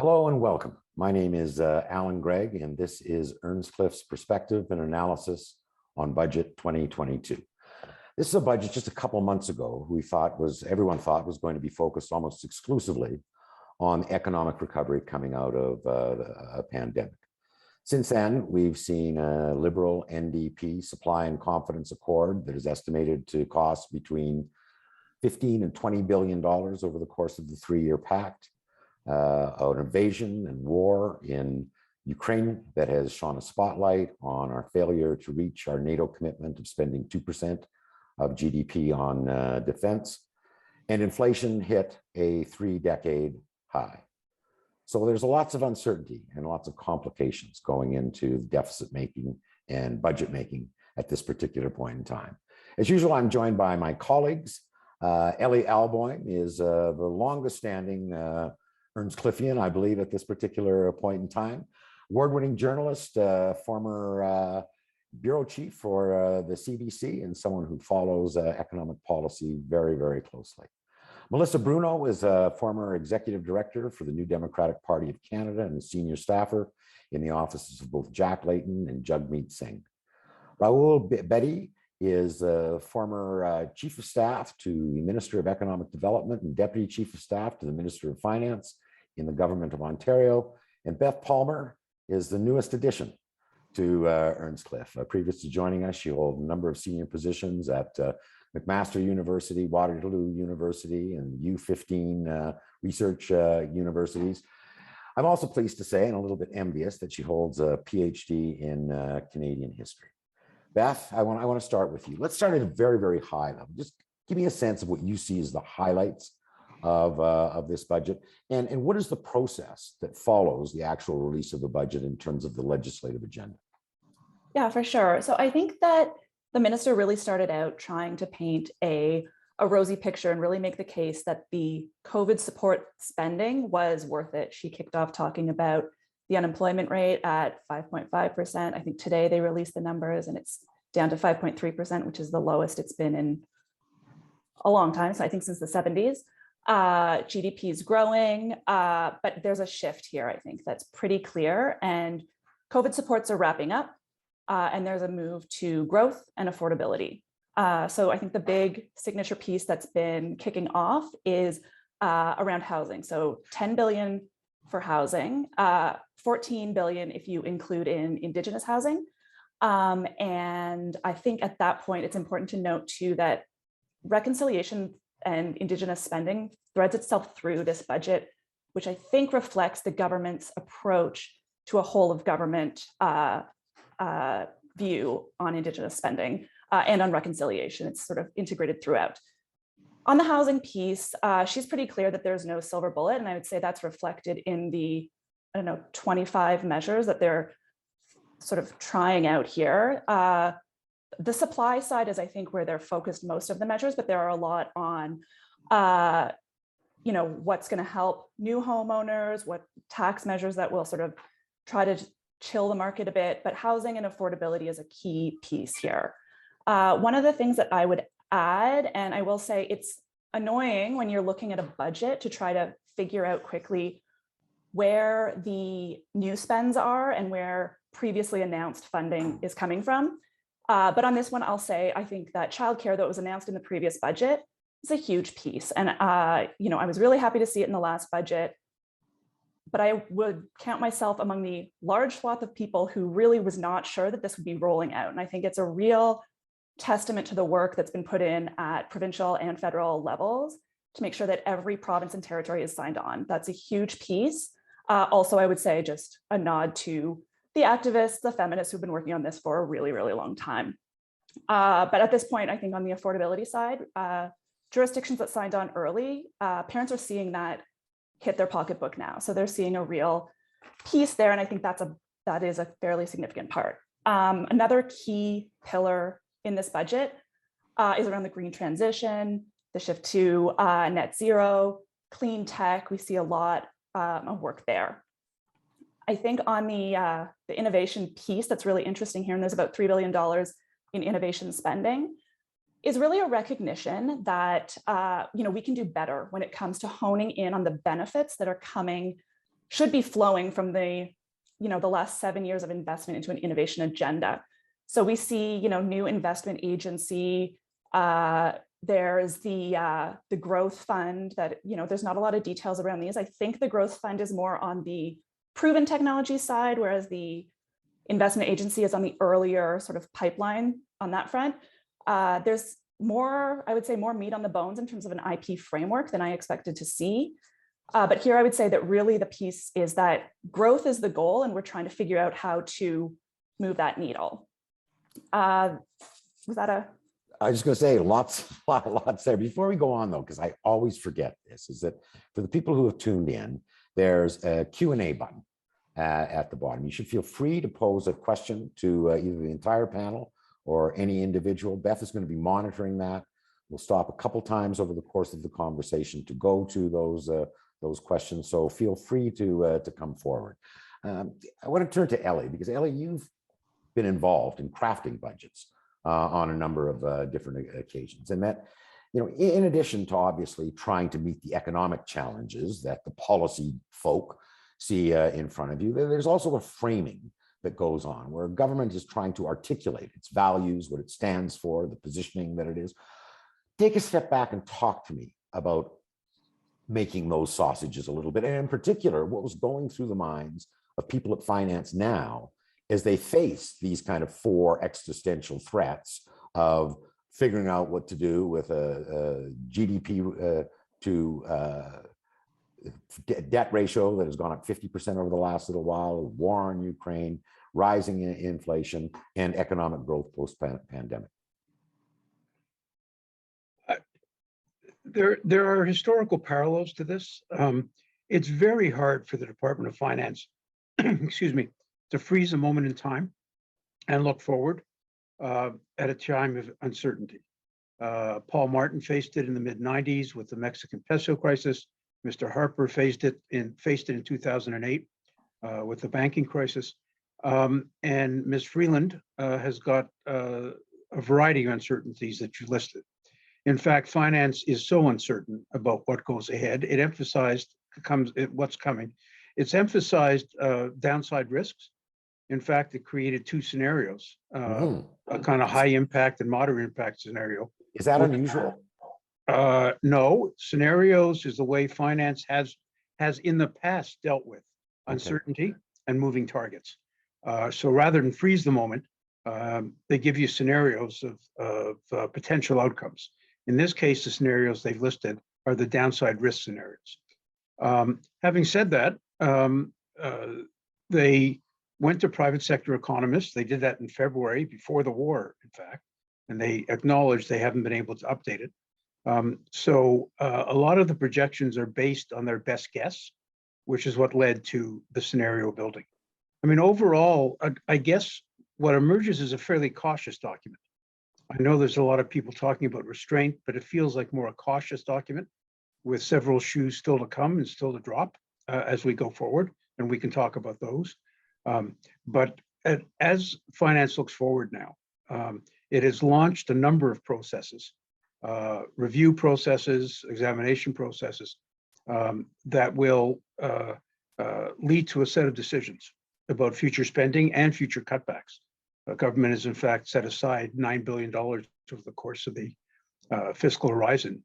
Hello and welcome. My name is Allan Gregg, and this is Earnscliffe's Perspective and Analysis on Budget 2022. This is a budget just a couple months ago everyone thought was going to be focused almost exclusively on economic recovery coming out of a pandemic. Since then, we've seen a Liberal NDP supply and confidence accord that is estimated to cost between $15 and $20 billion over the course of the three-year pact. An invasion and war in Ukraine that has shone a spotlight on our failure to reach our NATO commitment of spending 2% of GDP on defense, and inflation hit a 3-decade high. So there's lots of uncertainty and lots of complications going into deficit making and budget making at this particular point in time. As usual, I'm joined by my colleagues. Elly Alboim is the longest standing Earnscliffean, I believe, at this particular point in time. Award-winning journalist, former bureau chief for the CBC, and someone who follows economic policy very, very closely. Melissa Bruno is a former executive director for the New Democratic Party of Canada and a senior staffer in the offices of both Jack Layton and Jagmeet Singh. Rahul Bedi is a former chief of staff to the Minister of Economic Development and deputy chief of staff to the Minister of Finance in the government of Ontario. And Beth Palmer is the newest addition to Earnscliffe. Previous to joining us, she holds a number of senior positions at McMaster University, Waterloo University, and U15 research universities. I'm also pleased to say, and a little bit envious, that she holds a PhD in Canadian history. Beth, I want to start with you. Let's start at a very, very high level. Just give me a sense of what you see as the highlights of this budget, and what is the process that follows the actual release of the budget in terms of the legislative agenda? Yeah, for sure. So I think that the minister really started out trying to paint a rosy picture and really make the case that the COVID support spending was worth it. She kicked off talking about the unemployment rate at 5.5%. I think today they released the numbers and it's down to 5.3%, which is the lowest it's been in a long time. So I think since the 70s. GDP is growing, but there's a shift here, I think, that's pretty clear. And COVID supports are wrapping up, and there's a move to growth and affordability. So I think the big signature piece that's been kicking off is around housing. So 10 billion for housing, 14 billion if you include in Indigenous housing. And I think at that point, it's important to note too that reconciliation and Indigenous spending threads itself through this budget, which I think reflects the government's approach to a whole of government view on Indigenous spending and on reconciliation. It's sort of integrated throughout. On the housing piece, she's pretty clear that there's no silver bullet, and I would say that's reflected in the, 25 measures that they're sort of trying out here. The supply side is, I think, where they're focused most of the measures, but there are a lot on, what's going to help new homeowners, what tax measures that will sort of try to chill the market a bit, but housing and affordability is a key piece here. One of the things that I would add, and I will say it's annoying when you're looking at a budget to try to figure out quickly where the new spends are and where previously announced funding is coming from. But on this one, I'll say, I think that childcare that was announced in the previous budget is a huge piece. And, I was really happy to see it in the last budget, but I would count myself among the large swath of people who really was not sure that this would be rolling out. And I think it's a real testament to the work that's been put in at provincial and federal levels to make sure that every province and territory is signed on. That's a huge piece. Also, I would say just a nod to the activists, the feminists who've been working on this for a really, really long time. But at this point, I think on the affordability side, jurisdictions that signed on early, parents are seeing that hit their pocketbook now. So they're seeing a real piece there. And I think that is a fairly significant part. Another key pillar in this budget is around the green transition, the shift to net zero, clean tech. We see a lot of work there. I think on the innovation piece that's really interesting here, and there's about $3 billion in innovation spending, is really a recognition that we can do better when it comes to honing in on the benefits that are coming should be flowing from the last 7 years of investment into an innovation agenda. So we see, new investment agency. There's the growth fund that, there's not a lot of details around these. I think the growth fund is more on the proven technology side, whereas the investment agency is on the earlier sort of pipeline on that front. There's more, I would say, more meat on the bones in terms of an IP framework than I expected to see. But here I would say that really the piece is that growth is the goal, and we're trying to figure out how to move that needle. Was that a? I was just going to say lots there. Before we go on, though, because I always forget this, is that for the people who have tuned in, there's a Q&A button at the bottom. You should feel free to pose a question to either the entire panel or any individual. Beth is going to be monitoring that. We'll stop a couple times over the course of the conversation to go to those questions. So feel free to come forward. I want to turn to Elly, because Elly, you've been involved in crafting budgets on a number of different occasions, and that, in addition to obviously trying to meet the economic challenges that the policy folk see in front of you, there's also a framing that goes on where government is trying to articulate its values, what it stands for, the positioning that it is. Take a step back and talk to me about making those sausages a little bit, and in particular, what was going through the minds of people at finance now as they face these kind of 4 existential threats of figuring out what to do with a GDP to debt ratio that has gone up 50% over the last little while, war in Ukraine, rising inflation, and economic growth post-pandemic. There are historical parallels to this. It's very hard for the Department of Finance, excuse me, to freeze a moment in time and look forward at a time of uncertainty. Paul Martin faced it in the mid-90s with the Mexican peso crisis. Mr. Harper faced it in 2008 with the banking crisis. And Ms. Freeland has got a variety of uncertainties that you listed. In fact, finance is so uncertain about what goes ahead. It emphasized what's coming. It's emphasized downside risks. In fact, it created 2 scenarios, a kind of high impact and moderate impact scenario. Is that unusual? No, scenarios is the way finance has in the past dealt with uncertainty and moving targets. So rather than freeze the moment, they give you scenarios of potential outcomes. In this case, the scenarios they've listed are the downside risk scenarios. Having said that, they went to private sector economists. They did that in February, before the war, in fact, and they acknowledged they haven't been able to update it. So a lot of the projections are based on their best guess, which is what led to the scenario building. I mean, overall, I guess what emerges is a fairly cautious document. I know there's a lot of people talking about restraint, but it feels like more a cautious document with several shoes still to come and still to drop as we go forward, and we can talk about those. But as finance looks forward now, it has launched a number of processes, review processes, examination processes that will lead to a set of decisions about future spending and future cutbacks. The government has in fact set aside $9 billion over the course of the fiscal horizon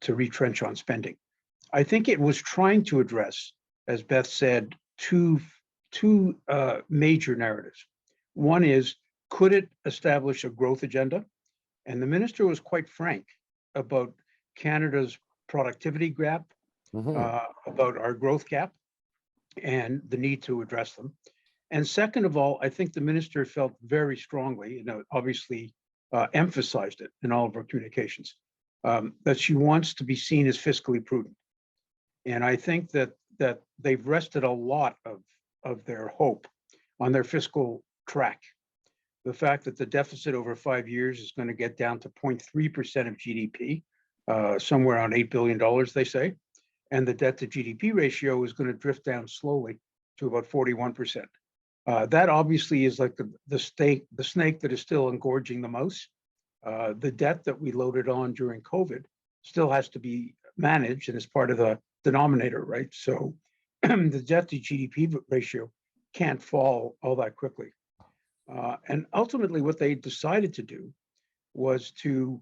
to retrench on spending. I think it was trying to address, as Beth said, two major narratives. One is, could it establish a growth agenda? And the minister was quite frank about Canada's productivity gap, about our growth gap, and the need to address them. And second of all, I think the minister felt very strongly, obviously emphasized it in all of her communications, that she wants to be seen as fiscally prudent. And I think that they've rested a lot of their hope on their fiscal track. The fact that the deficit over 5 years is going to get down to 0.3% of GDP, somewhere around $8 billion, they say, and the debt to GDP ratio is going to drift down slowly to about 41%. That obviously is like the snake that is still engorging the mouse. The debt that we loaded on during COVID still has to be managed and is part of the denominator, right? So the debt to GDP ratio can't fall all that quickly. And ultimately, what they decided to do was to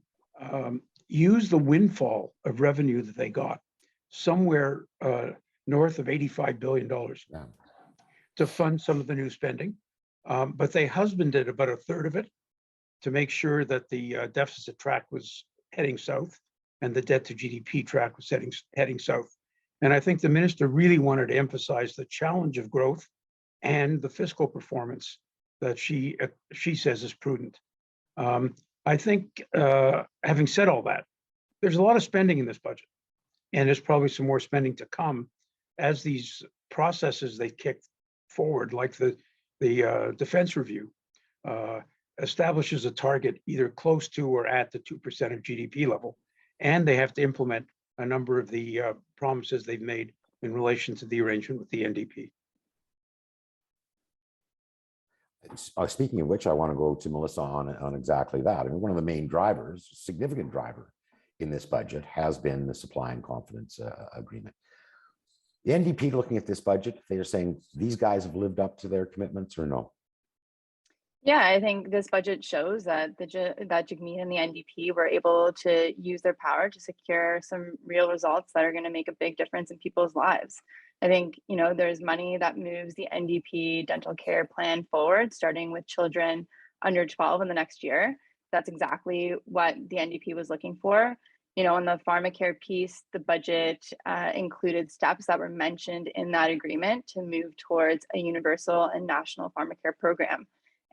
use the windfall of revenue that they got, somewhere north of $85 billion, Yeah. to fund some of the new spending. But they husbanded about a third of it to make sure that the deficit track was heading south and the debt to GDP track was heading south. And I think the minister really wanted to emphasize the challenge of growth and the fiscal performance that she says is prudent. I think, having said all that, there's a lot of spending in this budget, and there's probably some more spending to come as these processes they kicked forward, like the defense review, establishes a target either close to or at the 2% of GDP level, and they have to implement a number of the promises they've made in relation to the arrangement with the NDP. Speaking of which, I want to go to Melissa on exactly that. I mean, one of the main drivers, significant driver in this budget has been the supply and confidence agreement. The NDP looking at this budget, they're saying these guys have lived up to their commitments or no? Yeah, I think this budget shows that that Jagmeet and the NDP were able to use their power to secure some real results that are going to make a big difference in people's lives. I think, there's money that moves the NDP dental care plan forward, starting with children under 12 in the next year. That's exactly what the NDP was looking for. On the pharmacare piece, the budget included steps that were mentioned in that agreement to move towards a universal and national pharmacare program.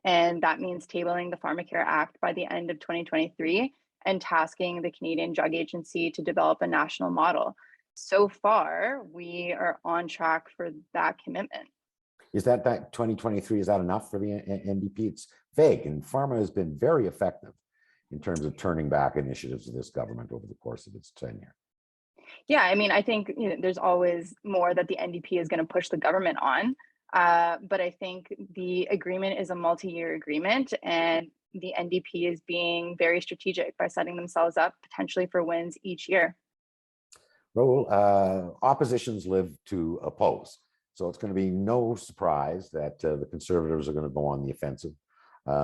And that means tabling the Pharmacare Act by the end of 2023 and tasking the Canadian Drug Agency to develop a national model. So far, we are on track for that commitment. Is that 2023, is that enough for the NDP? It's vague, and pharma has been very effective in terms of turning back initiatives of this government over the course of its tenure. Yeah, I think there's always more that the NDP is going to push the government on. But I think the agreement is a multi-year agreement, and the NDP is being very strategic by setting themselves up potentially for wins each year. Rahul, oppositions live to oppose. So it's going to be no surprise that the Conservatives are going to go on the offensive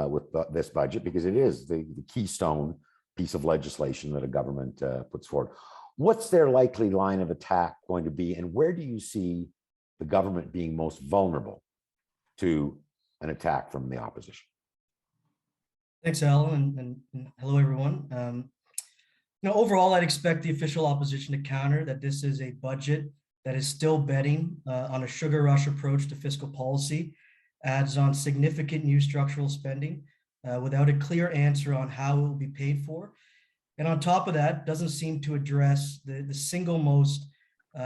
with this budget, because it is the keystone piece of legislation that a government puts forward. What's their likely line of attack going to be, and where do you see the government being most vulnerable to an attack from the opposition? Thanks, Allan, and hello, everyone. Overall, I'd expect the official opposition to counter that this is a budget that is still betting on a sugar rush approach to fiscal policy, adds on significant new structural spending without a clear answer on how it will be paid for. And on top of that, doesn't seem to address the single most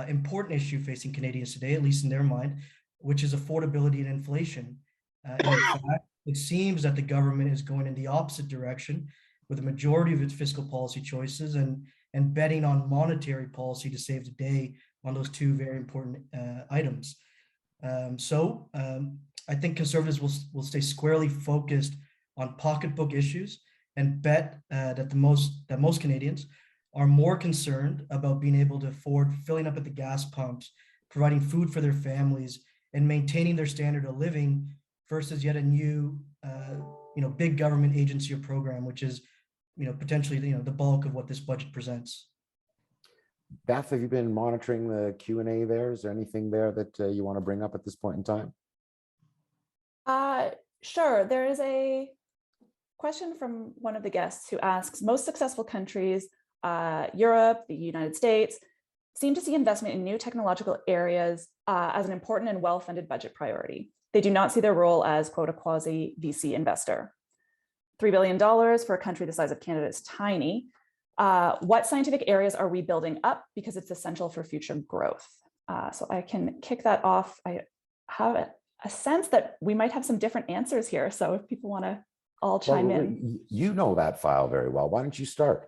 important issue facing Canadians today, at least in their mind, which is affordability and inflation. And in fact, it seems that the government is going in the opposite direction with a majority of its fiscal policy choices and betting on monetary policy to save the day on those two very important items. So I think Conservatives will stay squarely focused on pocketbook issues and bet that most Canadians are more concerned about being able to afford filling up at the gas pumps, providing food for their families, and maintaining their standard of living versus yet a new, big government agency or program, which is, potentially, the bulk of what this budget presents. Beth, have you been monitoring the Q&A there? Is there anything there that you want to bring up at this point in time? Sure. There is a question from one of the guests who asks, most successful countries, Europe, the United States, seem to see investment in new technological areas as an important and well-funded budget priority. They do not see their role as, quote, a quasi-VC investor. $3 billion for a country the size of Canada is tiny. What scientific areas are we building up because it's essential for future growth? So I can kick that off. I have a sense that we might have some different answers here. So if people want to all chime in. You know that file very well. Why don't you start?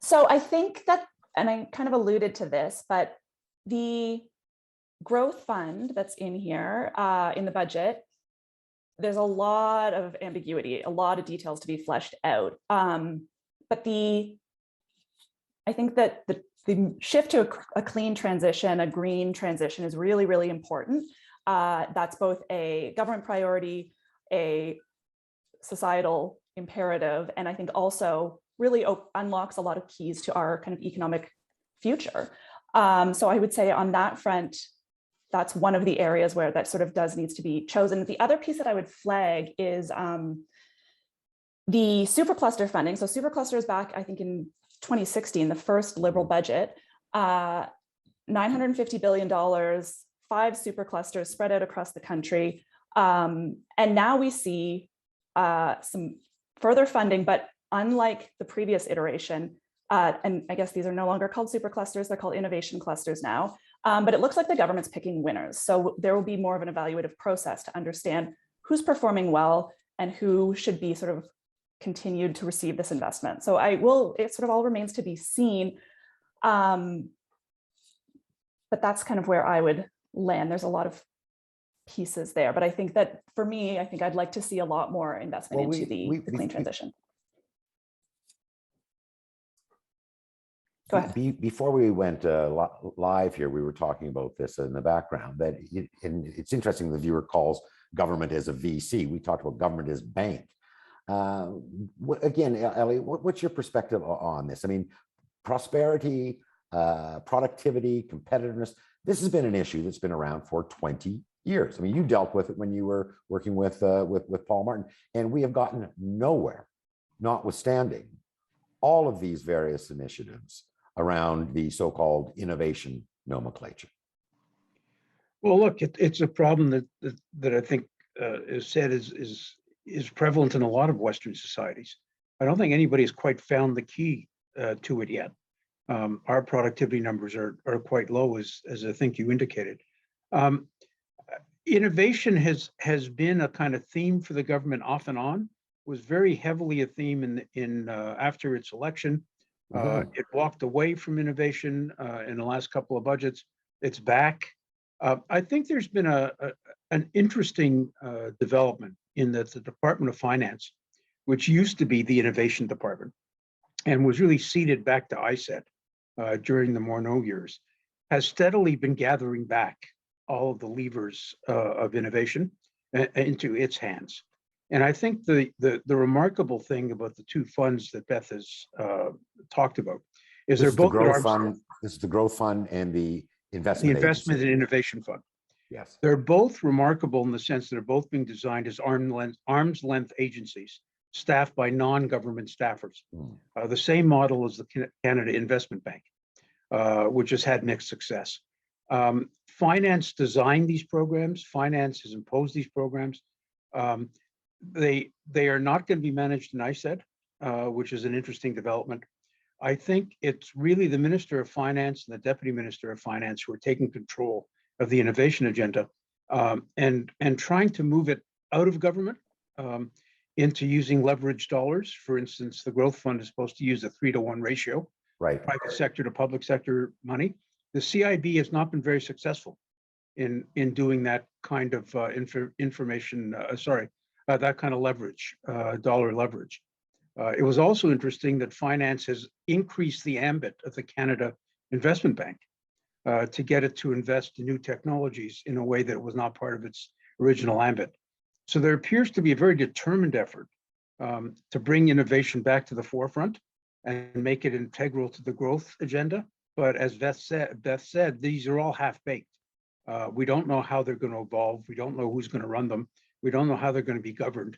So I think that, and I kind of alluded to this, but the growth fund that's in here in the budget, there's a lot of ambiguity, a lot of details to be fleshed out. But I think that the the shift to a clean transition, a green transition is really, really important. That's both a government priority, a societal imperative, and I think also really unlocks a lot of keys to our kind of economic future. So I would say on that front, that's one of the areas where that sort of needs to be chosen. The other piece that I would flag is the supercluster funding. So supercluster is back, I think, in 2016, the first Liberal budget, $950 billion, 5 superclusters spread out across the country. And now we see some further funding, but unlike the previous iteration, and I guess these are no longer called superclusters, they're called innovation clusters now, but it looks like the government's picking winners. So there will be more of an evaluative process to understand who's performing well and who should be sort of continued to receive this investment. So it sort of all remains to be seen. But that's kind of where I would land. There's a lot of pieces there, but I think that for me, I think I'd like to see a lot more investment into the clean transition. Go ahead. Before we went live here, we were talking about this in the background, that and it's interesting the viewer calls government as a VC. We talked about government as bank. Again, Elly, what's your perspective on this? I mean, prosperity, productivity, competitiveness, this has been an issue that's been around for 20 years. I mean, you dealt with it when you were working with Paul Martin, and we have gotten nowhere, notwithstanding all of these various initiatives around the so-called innovation nomenclature. Well, look, it's a problem that I think is said is prevalent in a lot of Western societies. I don't think anybody has quite found the key to it yet. Our productivity numbers are quite low, as I think you indicated. Innovation has been a kind of theme for the government off and on. Was very heavily a theme in after its election. It walked away from innovation in the last couple of budgets. It's back. I think there's been an interesting development in that the Department of Finance, which used to be the innovation department and was really ceded back to ISET during the Morneau years, has steadily been gathering back all of the levers of innovation into its hands. And I think the remarkable thing about the two funds that Beth has talked about is they're both growth fund. This is the growth fund and the investment and innovation fund. Yes, they're both remarkable in the sense that they're both being designed as arm's length agencies staffed by non-government staffers. The same model as the Canada Investment Bank, which has had mixed success. Finance designed these programs. Finance has imposed these programs. They are not going to be managed in ISET, which is an interesting development. I think it's really the Minister of Finance and the Deputy Minister of Finance who are taking control of the innovation agenda and trying to move it out of government into using leveraged dollars. For instance, the Growth Fund is supposed to use a 3-to-1 ratio, right? Private sector to public sector money. The CIB has not been very successful in doing that kind of that kind of leverage, dollar leverage. It was also interesting that finance has increased the ambit of the Canada Investment Bank to get it to invest in new technologies in a way that was not part of its original ambit. So there appears to be a very determined effort to bring innovation back to the forefront and make it integral to the growth agenda. But as Beth said, these are all half-baked. We don't know how they're going to evolve. We don't know who's going to run them. We don't know how they're going to be governed.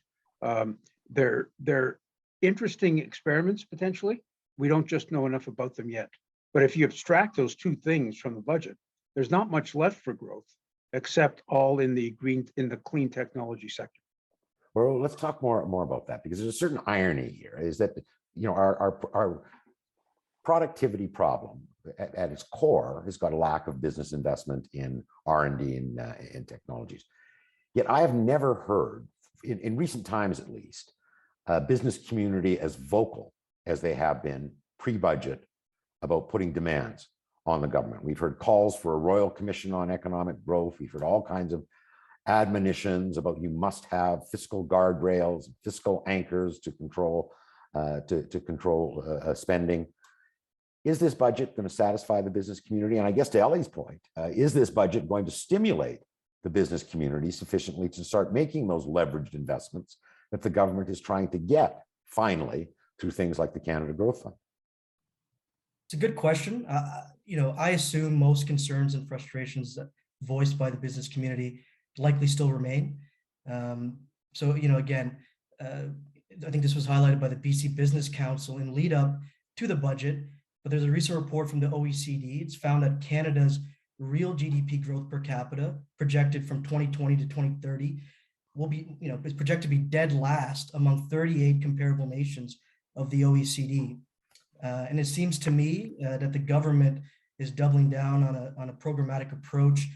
They're interesting experiments, potentially. We don't just know enough about them yet. But if you abstract those two things from the budget, there's not much left for growth, except all in the clean technology sector. Well, let's talk more about that, because there's a certain irony here, is that our productivity problem at its core has got a lack of business investment in R&D and technologies. Yet I have never heard, in recent times at least, a business community as vocal as they have been pre-budget about putting demands on the government. We've heard calls for a Royal Commission on Economic Growth. We've heard all kinds of admonitions about you must have fiscal guardrails, fiscal anchors to control spending. Is this budget going to satisfy the business community? And I guess to Elly's point, is this budget going to stimulate the business community sufficiently to start making those leveraged investments that the government is trying to get finally through things like the Canada Growth Fund? It's a good question. I assume most concerns and frustrations that voiced by the business community likely still remain. Again, I think this was highlighted by the BC Business Council in lead up to the budget, but there's a recent report from the OECD. It's found that Canada's real GDP growth per capita projected from 2020 to 2030 will be, is projected to be dead last among 38 comparable nations of the OECD. And it seems to me that the government is doubling down on a programmatic approach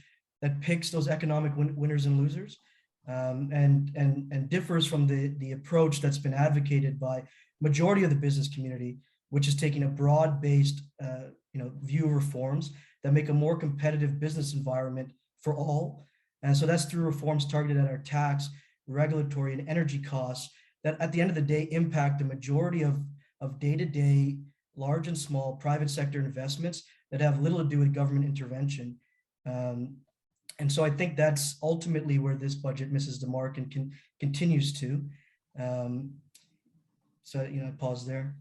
that picks those economic winners and losers, and differs from the approach that's been advocated by majority of the business community, which is taking a broad-based view of reforms that make a more competitive business environment for all. And so that's through reforms targeted at our tax, regulatory, and energy costs that at the end of the day impact the majority of day-to-day large and small private sector investments that have little to do with government intervention. And so I think that's ultimately where this budget misses the mark and continues to. I pause there.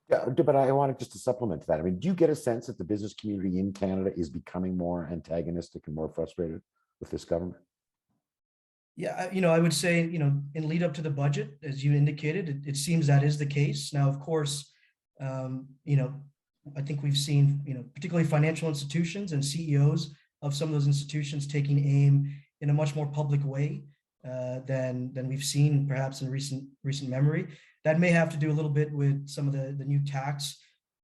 Yeah, but I wanted just to supplement that. I mean, do you get a sense that the business community in Canada is becoming more antagonistic and more frustrated with this government? Yeah, I would say, in lead up to the budget, as you indicated, it seems that is the case. Now, of course, I think we've seen, particularly financial institutions and CEOs of some of those institutions taking aim in a much more public way than we've seen perhaps in recent memory. That may have to do a little bit with some of the new tax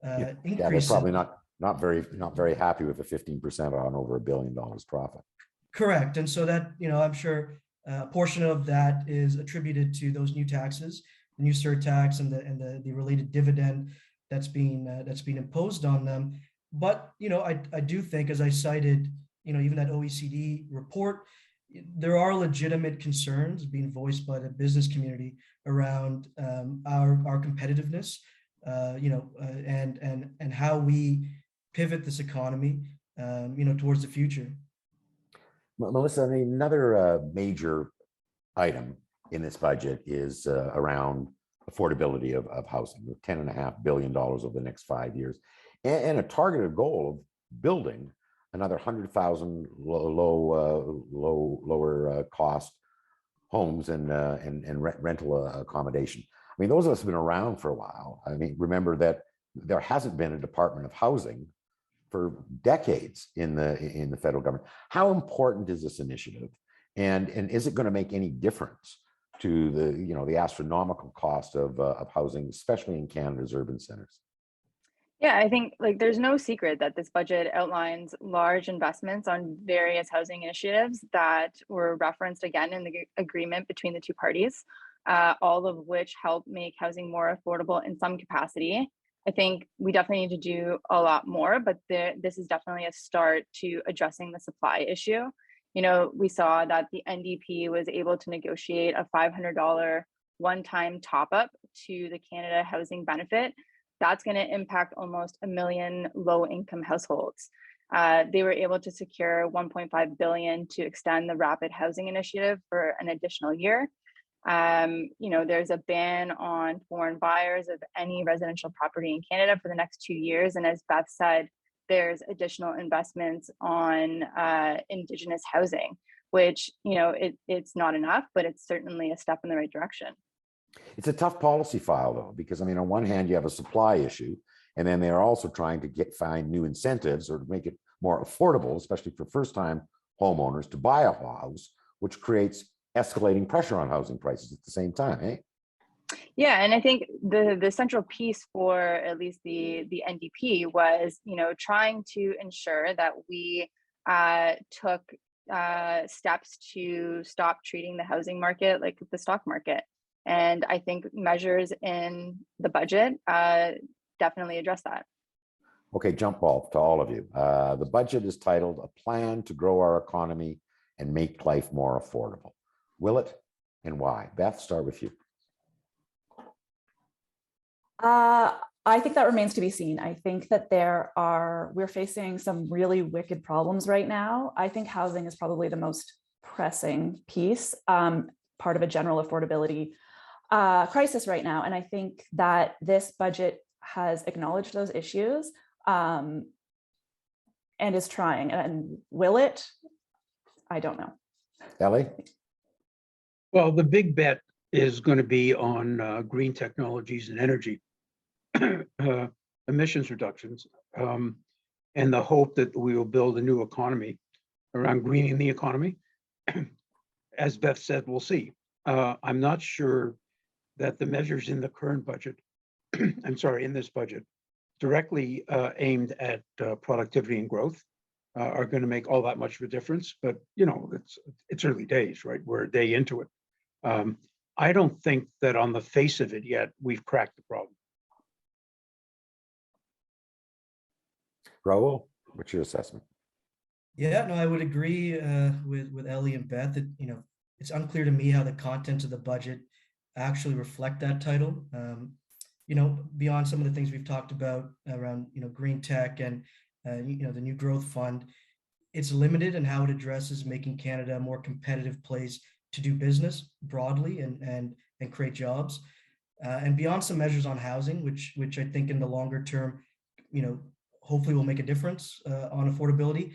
increases. Yeah, they're probably not very happy with the 15% on over $1 billion profit. Correct, and so that I'm sure a portion of that is attributed to those new taxes, the new surtax and the related dividend that's being imposed on them. But I do think, as I cited, even that OECD report, there are legitimate concerns being voiced by the business community around our competitiveness, and how we pivot this economy, towards the future. Melissa, I mean, another major item in this budget is around affordability of housing, with $10.5 billion over the next 5 years, and a targeted goal of building another 100,000 lower cost homes and rental accommodation. I mean, those of us have been around for a while. I mean, remember that there hasn't been a Department of Housing for decades in the federal government. How important is this initiative, and is it going to make any difference to the astronomical cost of housing, especially in Canada's urban centers? Yeah, I think there's no secret that this budget outlines large investments on various housing initiatives that were referenced again in the agreement between the two parties, all of which help make housing more affordable in some capacity. I think we definitely need to do a lot more, but this is definitely a start to addressing the supply issue. We saw that the NDP was able to negotiate a $500 one-time top-up to the Canada Housing Benefit. That's going to impact almost 1 million low-income households. They were able to secure $1.5 billion to extend the Rapid Housing Initiative for an additional year. There's a ban on foreign buyers of any residential property in Canada for the next 2 years. And as Beth said, there's additional investments on Indigenous housing, which, it's not enough, but it's certainly a step in the right direction. It's a tough policy file, though, because I mean, on one hand, you have a supply issue, and then they're also trying to find new incentives or to make it more affordable, especially for first-time homeowners, to buy a house, which creates escalating pressure on housing prices at the same time, eh? Yeah, and I think the central piece for at least the NDP was, trying to ensure that we took steps to stop treating the housing market like the stock market. And I think measures in the budget definitely address that. Okay, jump ball to all of you. The budget is titled "A Plan to Grow Our Economy and Make Life More Affordable." Will it, and why? Beth, start with you. I think that remains to be seen. I think that we're facing some really wicked problems right now. I think housing is probably the most pressing piece, part of a general affordability crisis right now. And I think that this budget has acknowledged those issues and is trying. And will it? I don't know. Elly? Well, the big bet is going to be on green technologies and energy emissions reductions, and the hope that we will build a new economy around greening the economy. As Beth said, we'll see. I'm not sure that the measures in the current budget, I'm sorry, in this budget, directly aimed at productivity and growth are going to make all that much of a difference. But you know, it's early days, right? We're a day into it. I don't think that on the face of it yet we've cracked the problem. Rahul, what's your assessment? Yeah, no, I would agree with Elly and Beth. It's unclear to me how the contents of the budget actually reflect that title. Beyond some of the things we've talked about around green tech and the new growth fund, it's limited in how it addresses making Canada a more competitive place to do business broadly and create jobs. And beyond some measures on housing, which I think in the longer term, hopefully will make a difference on affordability.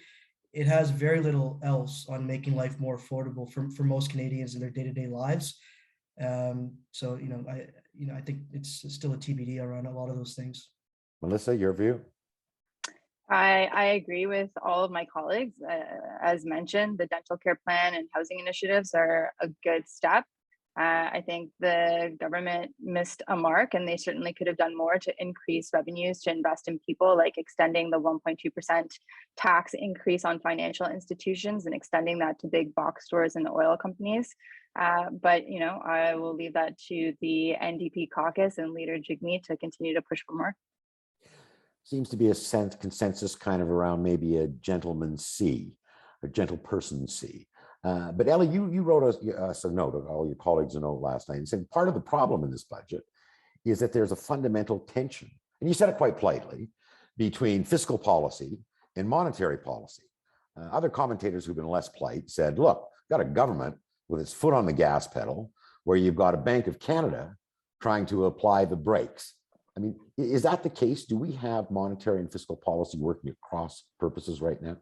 It has very little else on making life more affordable for most Canadians in their day-to-day lives. So I think it's still a TBD around a lot of those things. Melissa, your view? I agree with all of my colleagues. As mentioned, the dental care plan and housing initiatives are a good step. I think the government missed a mark, and they certainly could have done more to increase revenues to invest in people, like extending the 1.2% tax increase on financial institutions and extending that to big box stores and oil companies. But I will leave that to the NDP caucus and leader Jagmeet to continue to push for more. Seems to be a consensus kind of around maybe a gentleman's C, a gentle person's C. But Elly, you wrote us a note, of all your colleagues a note last night, and said part of the problem in this budget is that there's a fundamental tension, and you said it quite politely, between fiscal policy and monetary policy. Other commentators who've been less polite said, look, got a government with its foot on the gas pedal, where you've got a Bank of Canada trying to apply the brakes. I mean, is that the case? Do we have monetary and fiscal policy working at cross purposes right now?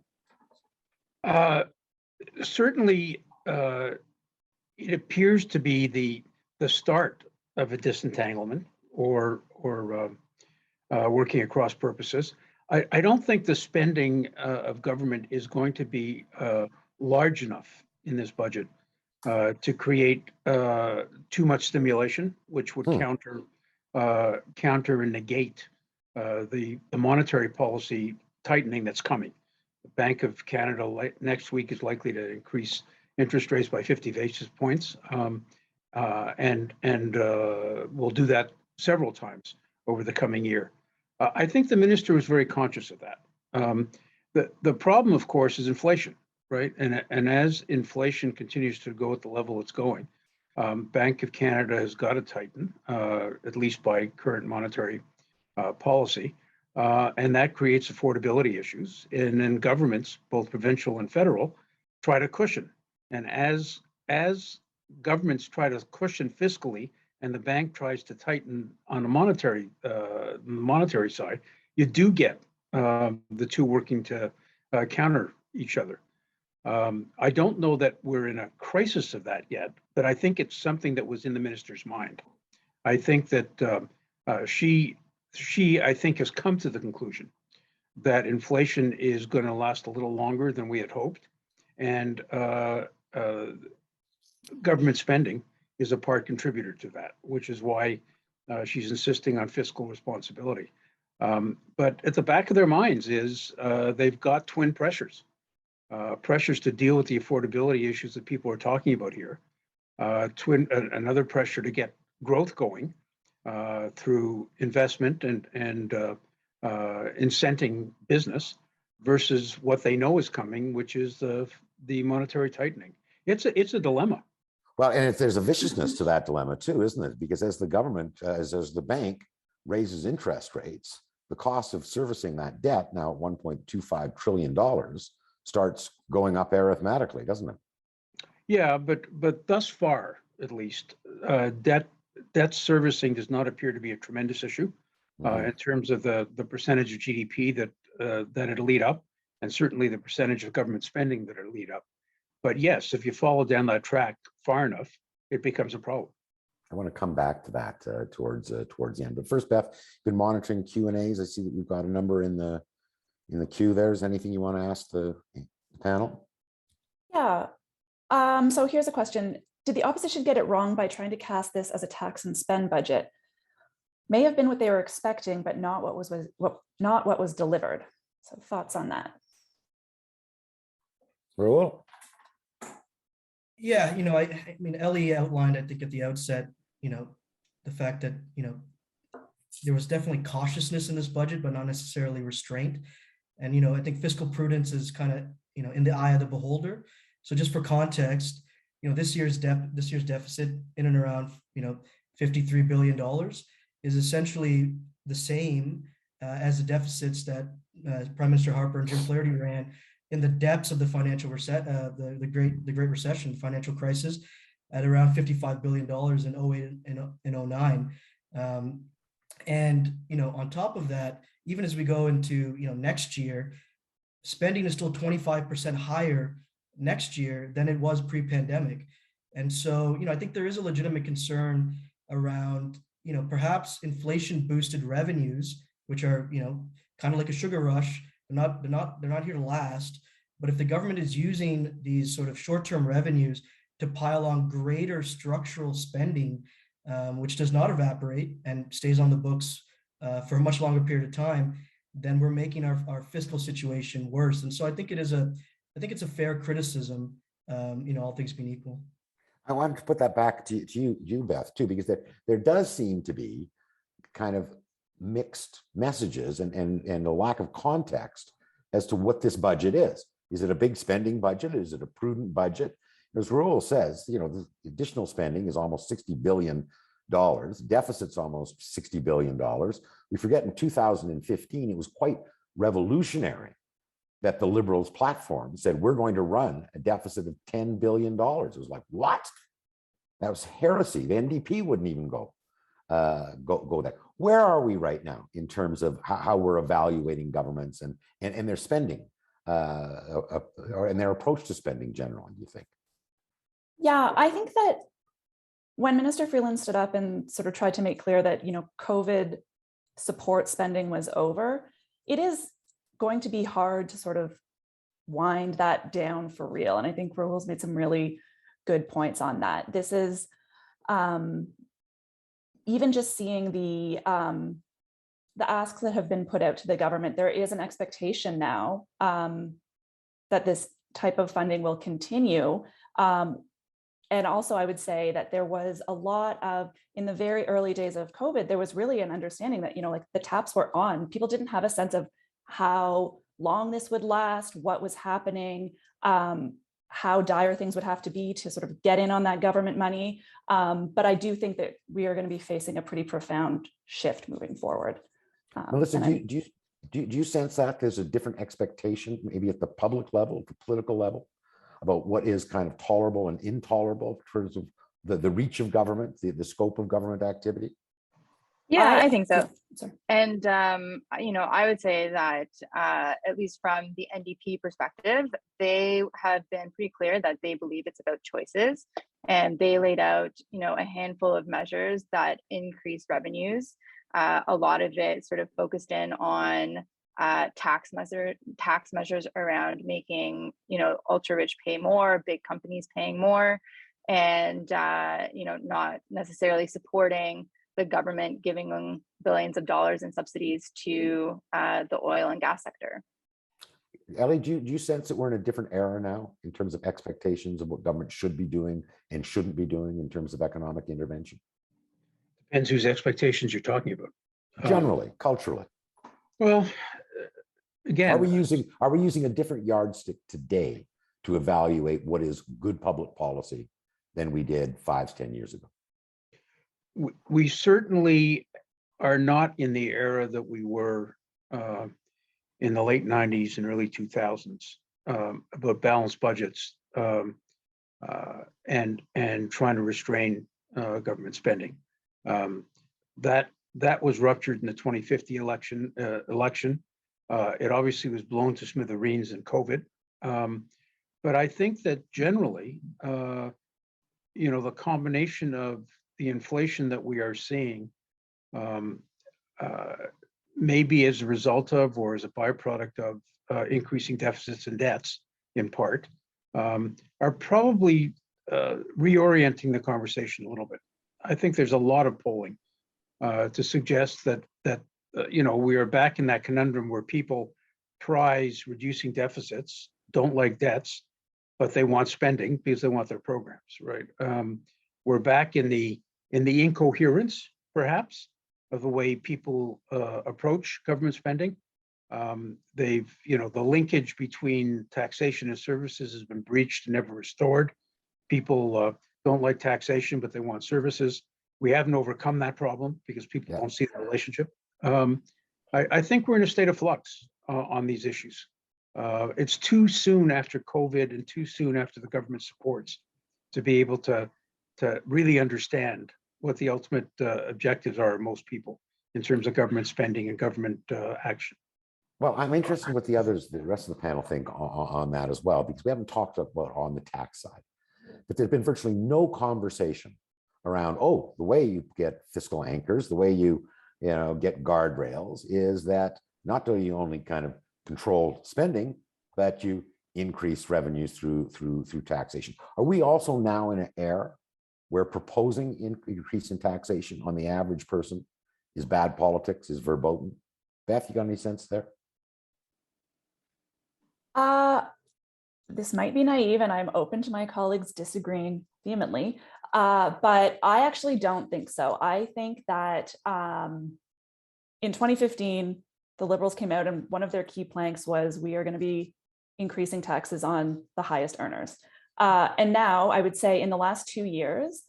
Certainly, it appears to be the start of a disentanglement or working across purposes. I don't think the spending of government is going to be large enough in this budget to create too much stimulation, which would counter and negate the monetary policy tightening that's coming. The Bank of Canada next week is likely to increase interest rates by 50 basis points, and we'll do that several times over the coming year. I think the minister was very conscious of that. The problem, of course, is inflation, right? And as inflation continues to go at the level it's going, Bank of Canada has got to tighten, at least by current monetary policy. And that creates affordability issues. And then governments, both provincial and federal, try to cushion. And as governments try to cushion fiscally, and the bank tries to tighten on the monetary side, you do get the two working to counter each other. I don't know that we're in a crisis of that yet, but I think it's something that was in the minister's mind. I think that she, I think, has come to the conclusion that inflation is going to last a little longer than we had hoped, and government spending is a part contributor to that, which is why she's insisting on fiscal responsibility. But at the back of their minds is they've got twin pressures. Pressures to deal with the affordability issues that people are talking about here. Another pressure to get growth going through investment and incenting business versus what they know is coming, which is the monetary tightening. It's a dilemma. Well, and if there's a viciousness to that dilemma too, isn't it? Because as the government, as the bank raises interest rates, the cost of servicing that debt, now at $1.25 trillion, starts going up arithmetically, doesn't it? Yeah, but thus far, at least, debt servicing does not appear to be a tremendous issue in terms of the percentage of GDP that it'll lead up, and certainly the percentage of government spending that it'll lead up. But yes, if you follow down that track far enough, it becomes a problem. I want to come back to that towards the end. But first, Beth, been monitoring Q&As. I see that we've got a number in the queue there. Is anything you want to ask the panel? Yeah. So here's a question. Did the opposition get it wrong by trying to cast this as a tax and spend budget? May have been what they were expecting, but not what was delivered. So thoughts on that? Rahul? Yeah, I mean, Elly outlined, I think at the outset, the fact that, there was definitely cautiousness in this budget, but not necessarily restraint. And, I think fiscal prudence is kind of, in the eye of the beholder. So just for context, this year's deficit in and around, $53 billion is essentially the same as the deficits that Prime Minister Harper and Jim Flaherty ran in the depths of the financial the Great Recession, financial crisis, at around $55 billion in 08 and 09. And on top of that, even as we go into next year, spending is still 25% higher next year than it was pre-pandemic. And so, I think there is a legitimate concern around, perhaps inflation boosted revenues, which are, kind of like a sugar rush. They're not here to last. But if the government is using these sort of short-term revenues to pile on greater structural spending, which does not evaporate and stays on the books for a much longer period of time, then we're making our fiscal situation worse. And so I think it's a fair criticism, all things being equal. I wanted to put that back to you, Beth, too, because there does seem to be kind of mixed messages and a lack of context as to what this budget is. Is it a big spending budget? Is it a prudent budget? As Rahul says, the additional spending is almost $60 billion. Deficit's almost $60 billion. We forget in 2015, it was quite revolutionary that the Liberals platform said, we're going to run a deficit of $10 billion. It was like, what? That was heresy. The NDP wouldn't even go there. Where are we right now in terms of how we're evaluating governments and their spending and their approach to spending generally, do you think? Yeah, I think that when Minister Freeland stood up and sort of tried to make clear that, COVID support spending was over, it is going to be hard to sort of wind that down for real. And I think Rahul's made some really good points on that. This is even just seeing the asks that have been put out to the government. There is an expectation now that this type of funding will continue. And also, I would say that there was a lot of, in the very early days of COVID, there was really an understanding that, like the taps were on. People didn't have a sense of how long this would last, what was happening, how dire things would have to be to sort of get in on that government money. But I do think that we are going to be facing a pretty profound shift moving forward. Melissa, do you sense that there's a different expectation, maybe at the public level, the political level, about what is kind of tolerable and intolerable in terms of the reach of government, the scope of government activity? Yeah, I think so. Sorry. And, I would say that at least from the NDP perspective, they have been pretty clear that they believe it's about choices. And they laid out, a handful of measures that increase revenues. A lot of it sort of focused in on tax measures around making, ultra rich pay more, big companies paying more, and, not necessarily supporting the government giving them billions of dollars in subsidies to the oil and gas sector. Elly, do you sense that we're in a different era now in terms of expectations of what government should be doing and shouldn't be doing in terms of economic intervention? Depends whose expectations you're talking about. Generally, culturally. Well, again, Are we using a different yardstick today to evaluate what is good public policy than we did 5-10 years ago? we certainly are not in the era that we were in the late 90s and early 2000s about balanced budgets and trying to restrain government spending. That was ruptured in the 2050 election. It obviously was blown to smithereens in COVID. But I think that generally, the combination of the inflation that we are seeing, maybe as a result of or as a byproduct of increasing deficits and debts, in part, are probably reorienting the conversation a little bit. I think there's a lot of polling to suggest that we are back in that conundrum where people prize reducing deficits, don't like debts, but they want spending because they want their programs, right? We're back in the incoherence, perhaps, of the way people approach government spending. The linkage between taxation and services has been breached and never restored. People don't like taxation, but they want services. We haven't overcome that problem because people don't see the relationship. I think we're in a state of flux on these issues. It's too soon after COVID and too soon after the government supports to be able to really understand what the ultimate objectives are of most people in terms of government spending and government action. Well, I'm interested in what the rest of the panel think on that as well, because we haven't talked about on the tax side. But there's been virtually no conversation around, the way you get fiscal anchors, the way you get guardrails is that not do you only kind of control spending, but you increase revenues through taxation. Are we also now in an era where proposing increase in taxation on the average person is bad politics, is verboten? Beth, you got any sense there? This might be naive, and I'm open to my colleagues disagreeing vehemently, but I actually don't think so. I think that in 2015, the Liberals came out and one of their key planks was we are going to be increasing taxes on the highest earners. And now I would say in the last 2 years,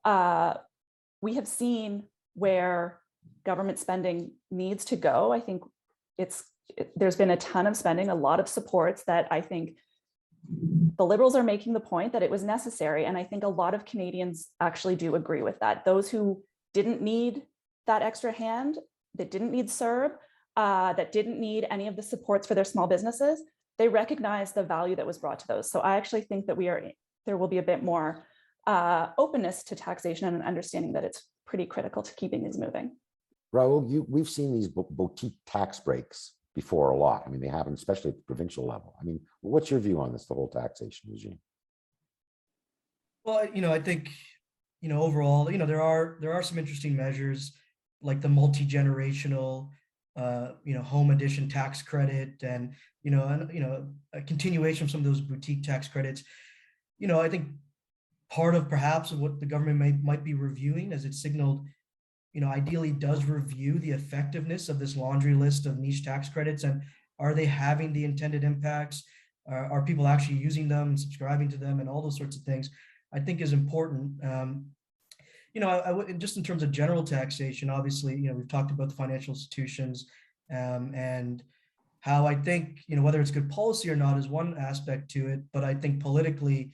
we have seen where government spending needs to go. I think there's been a ton of spending, a lot of supports that I think the Liberals are making the point that it was necessary. And I think a lot of Canadians actually do agree with that. Those who didn't need that extra hand, that didn't need CERB, that didn't need any of the supports for their small businesses, they recognize the value that was brought to those. So I actually think that there will be a bit more openness to taxation and an understanding that it's pretty critical to keeping these moving. Rahul, we've seen these boutique tax breaks before a lot. I mean, they happen, especially at the provincial level. I mean, what's your view on this, the whole taxation regime? Well, I think, overall, there are some interesting measures like the multi-generational, home addition tax credit and, a continuation of some of those boutique tax credits. I think part of perhaps of what the government might be reviewing, as it signaled, ideally does review the effectiveness of this laundry list of niche tax credits, and are they having the intended impacts? Are people actually using them, subscribing to them, and all those sorts of things, I think is important. Just in terms of general taxation, obviously, we've talked about the financial institutions and how I think, whether it's good policy or not is one aspect to it, but I think politically,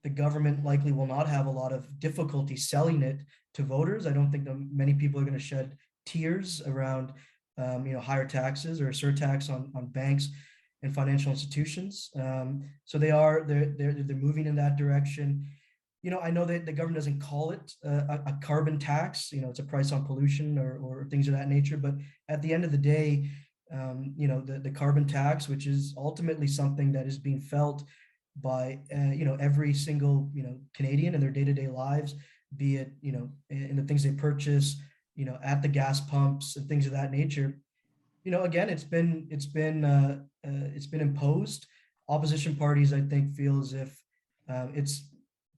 the government likely will not have a lot of difficulty selling it to voters. I don't think that many people are going to shed tears around, higher taxes or a surtax on banks and financial institutions. So they're moving in that direction. I know that the government doesn't call it a carbon tax. It's a price on pollution or things of that nature. But at the end of the day, the carbon tax, which is ultimately something that is being felt by every single Canadian in their day-to-day lives, be it in the things they purchase, at the gas pumps and things of that nature. Again, it's been imposed. Opposition parties, I think, feel as if it's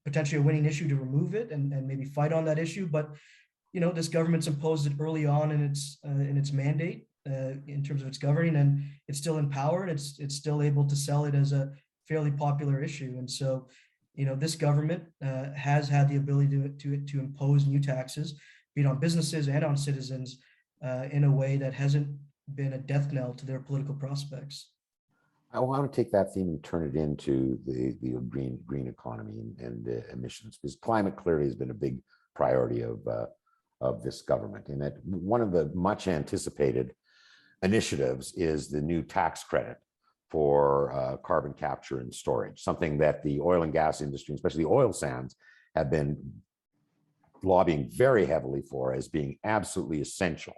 potentially a winning issue to remove it and maybe fight on that issue. But this government's imposed it early on in its mandate in terms of its governing, and it's still in power, and it's still able to sell it as a fairly popular issue. And so, this government has had the ability to impose new taxes, be it on businesses and on citizens, in a way that hasn't been a death knell to their political prospects. I want to take that theme and turn it into the green economy and emissions, because climate clearly has been a big priority of this government. And that one of the much anticipated initiatives is the new tax credit for carbon capture and storage, something that the oil and gas industry, especially the oil sands, have been lobbying very heavily for as being absolutely essential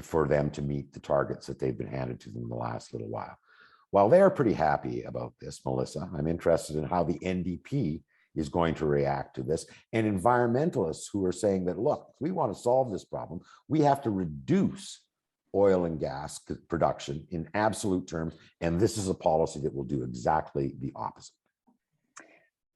for them to meet the targets that they've been handed to them in the last little while. While they're pretty happy about this, Melissa, I'm interested in how the NDP is going to react to this, and environmentalists who are saying that, look, if we want to solve this problem, we have to reduce oil and gas production in absolute terms, and this is a policy that will do exactly the opposite.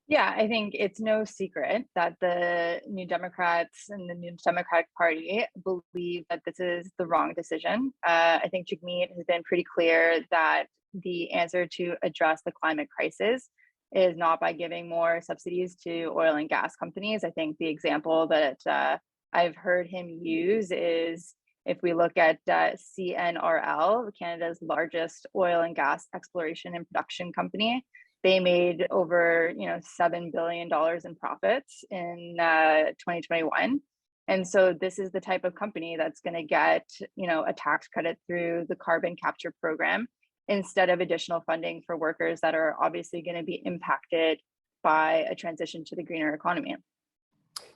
Yeah, I think it's no secret that the New Democrats and the New Democratic Party believe that this is the wrong decision. I think Jagmeet has been pretty clear that the answer to address the climate crisis is not by giving more subsidies to oil and gas companies. I think the example that I've heard him use is if we look at CNRL, Canada's largest oil and gas exploration and production company. They made over $7 billion in profits in 2021. And so this is the type of company that's going to get a tax credit through the carbon capture program instead of additional funding for workers that are obviously going to be impacted by a transition to the greener economy.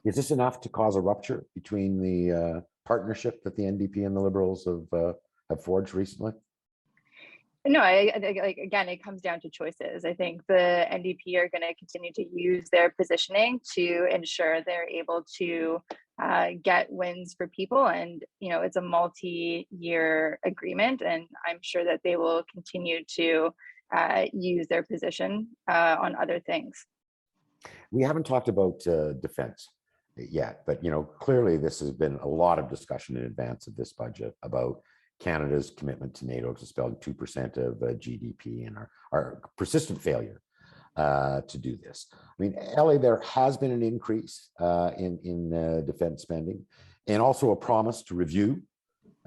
Is this enough to cause a rupture between the partnership that the NDP and the Liberals have forged recently? No, again, it comes down to choices. I think the NDP are going to continue to use their positioning to ensure they're able to get wins for people. And, it's a multi-year agreement, and I'm sure that they will continue to use their position on other things. We haven't talked about defense yet, but, clearly this has been a lot of discussion in advance of this budget about Canada's commitment to NATO to spend 2% of GDP and our persistent failure to do this. I mean, Elly, there has been an increase in defense spending, and also a promise to review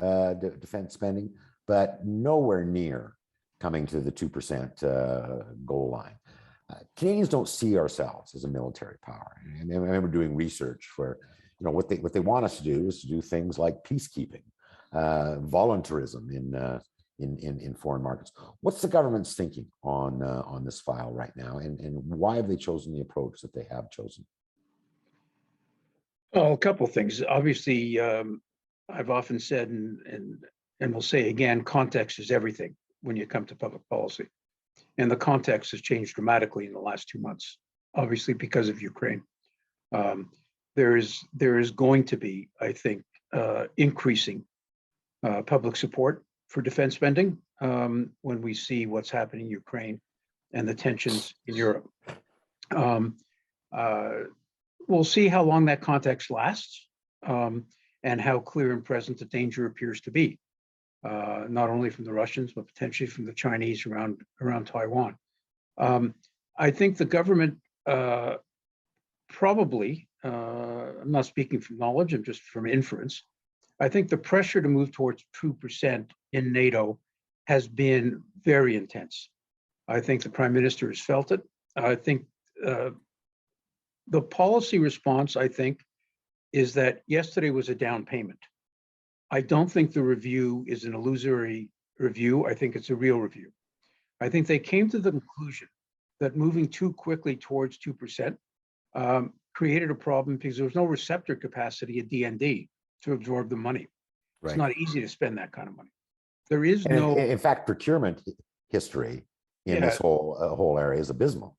defense spending, but nowhere near coming to the 2% goal line. Canadians don't see ourselves as a military power. And I remember doing research for, what they want us to do is to do things like peacekeeping. Voluntarism in foreign markets. What's the government's thinking on this file right now, and why have they chosen the approach that they have chosen? Well, a couple of things. Obviously, I've often said, and will say again, context is everything when you come to public policy, and the context has changed dramatically in the last 2 months. Obviously, because of Ukraine, there is going to be, I think, increasing public support for defense spending when we see what's happening in Ukraine and the tensions in Europe. We'll see how long that context lasts and how clear and present the danger appears to be, not only from the Russians, but potentially from the Chinese around Taiwan. I think the government probably, I'm not speaking from knowledge, I'm just from inference, I think the pressure to move towards 2% in NATO has been very intense. I think the Prime Minister has felt it. I think the policy response, I think, is that yesterday was a down payment. I don't think the review is an illusory review. I think it's a real review. I think they came to the conclusion that moving too quickly towards 2% created a problem because there was no receptor capacity at DND to absorb the money. Right. It's not easy to spend that kind of money. There is no. In fact, procurement history in this whole area is abysmal.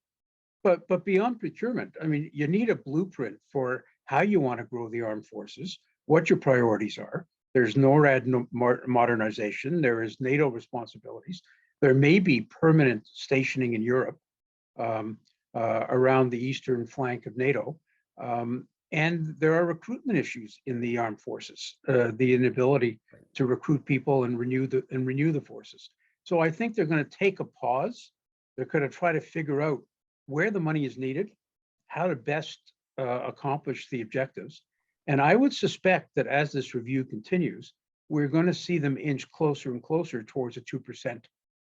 But beyond procurement, I mean, you need a blueprint for how you want to grow the armed forces, what your priorities are. There's NORAD modernization. There is NATO responsibilities. There may be permanent stationing in Europe around the eastern flank of NATO. And there are recruitment issues in the armed forces, the inability to recruit people and renew the forces. So I think they're going to take a pause. They're going to try to figure out where the money is needed, how to best accomplish the objectives. And I would suspect that as this review continues, we're going to see them inch closer and closer towards a 2%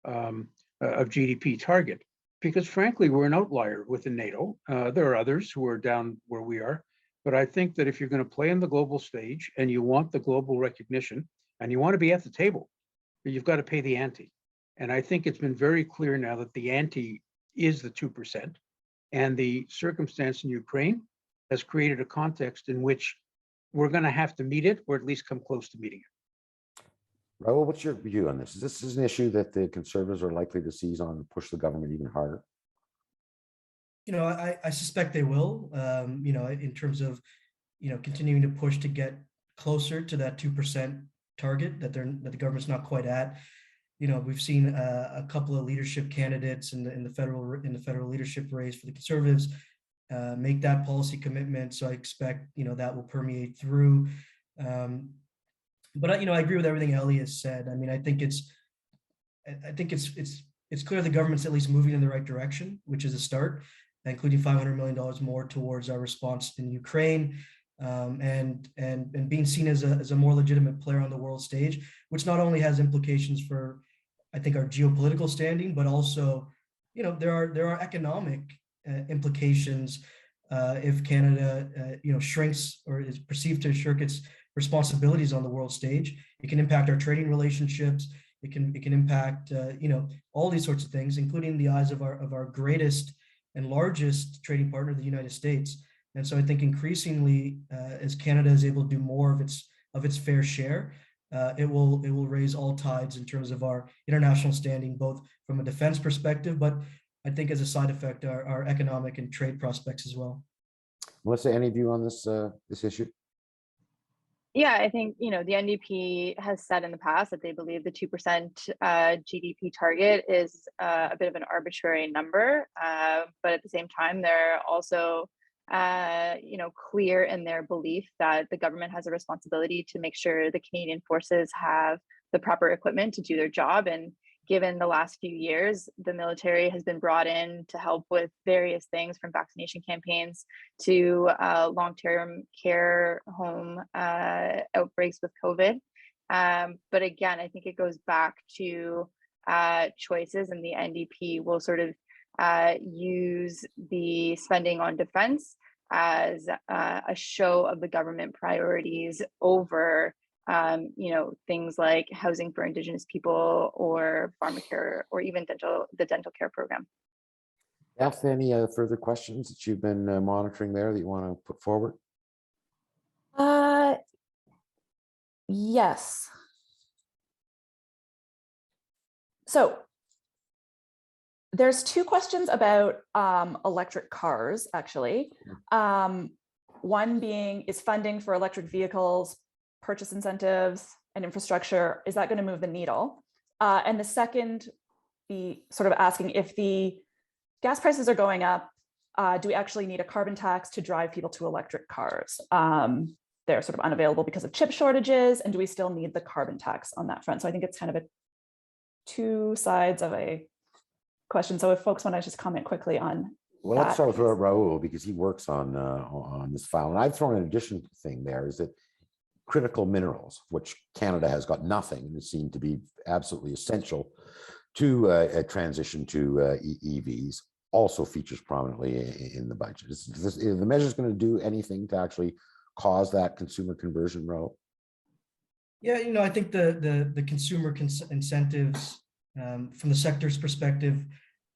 of GDP target. Because frankly, we're an outlier within NATO. There are others who are down where we are. But I think that if you're going to play on the global stage and you want the global recognition and you want to be at the table, you've got to pay the ante. And I think it's been very clear now that the ante is the 2%. And the circumstance in Ukraine has created a context in which we're going to have to meet it, or at least come close to meeting it. Rahul, what's your view on this? Is this an issue that the Conservatives are likely to seize on and push the government even harder? You know, I suspect they will, you know, in terms of, you know, continuing to push to get closer to that 2% target that the government's not quite at. You know, we've seen a couple of leadership candidates in the federal leadership race for the Conservatives make that policy commitment. So I expect, you know, that will permeate through. But you know, I agree with everything Elly has said. I mean, I think it's clear the government's at least moving in the right direction, which is a start, including $500 million more towards our response in Ukraine, and being seen as a more legitimate player on the world stage, which not only has implications for, I think, our geopolitical standing, but also, you know, there are economic implications if Canada, you know, shrinks or is perceived to shirk its responsibilities on the world stage. It can impact our trading relationships. It can impact, you know, all these sorts of things, including the eyes of our greatest and largest trading partner, the United States. And so I think increasingly, as Canada is able to do more of its fair share, it will raise all tides in terms of our international standing, both from a defense perspective, but I think as a side effect, our economic and trade prospects as well. Melissa, any view on this issue? Yeah, I think, you know, the NDP has said in the past that they believe the 2% GDP target is a bit of an arbitrary number, but at the same time, they're also, you know, clear in their belief that the government has a responsibility to make sure the Canadian forces have the proper equipment to do their job. And given the last few years, the military has been brought in to help with various things, from vaccination campaigns to long-term care home outbreaks with COVID. But again, I think it goes back to choices, and the NDP will sort of use the spending on defense as a show of the government priorities over you know, things like housing for Indigenous people or pharmacare, or even the dental care program. Beth, any further questions that you've been monitoring there that you want to put forward? Yes. So there's two questions about electric cars, actually. One being, is funding for electric vehicles, purchase incentives, and infrastructure, is that going to move the needle? And the second, be sort of asking, if the gas prices are going up, do we actually need a carbon tax to drive people to electric cars? They're sort of unavailable because of chip shortages, and do we still need the carbon tax on that front? So I think it's kind of a two sides of a question. So if folks want to just comment quickly on Well, let's start with Rahul, because he works on this file. And I've thrown an additional thing there, is that critical minerals, which Canada has got nothing, and it seemed to be absolutely essential to a transition to EVs, also features prominently in the budget. Is the measure going to do anything to actually cause that consumer conversion, Rahul? Yeah, you know, I think the consumer incentives from the sector's perspective,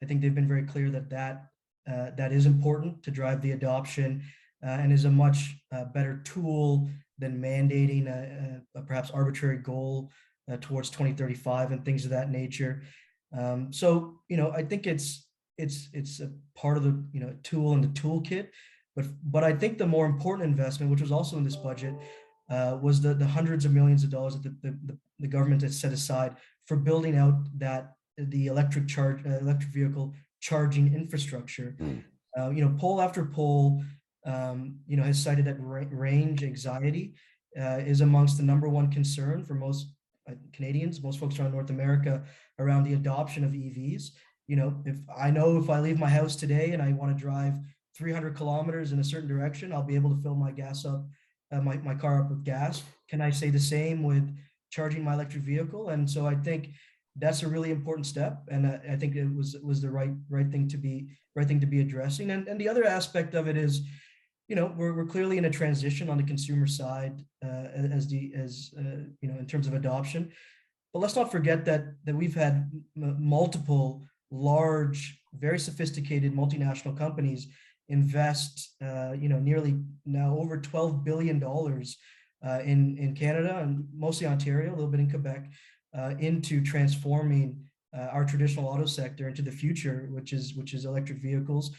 I think they've been very clear that is important to drive the adoption, and is a much better tool than mandating a perhaps arbitrary goal towards 2035 and things of that nature. So, you know, I think it's a part of the, you know, tool in the toolkit, but I think the more important investment, which was also in this budget, was the hundreds of millions of dollars that the government has set aside for building out the electric vehicle charging infrastructure. You know, poll after poll, you know, has cited that range anxiety is amongst the #1 concern for most Canadians, most folks around North America, around the adoption of EVs. You know, if I leave my house today and I want to drive 300 kilometers in a certain direction, I'll be able to fill my car up with gas. Can I say the same with charging my electric vehicle. And so I think that's a really important step. And I think it was the right thing to be addressing. And the other aspect of it is, we're clearly in a transition on the consumer side in terms of adoption. But let's not forget that we've had multiple large, very sophisticated multinational companies invest, nearly now over $12 billion in Canada and mostly Ontario, a little bit in Quebec, into transforming our traditional auto sector into the future, which is electric vehicles.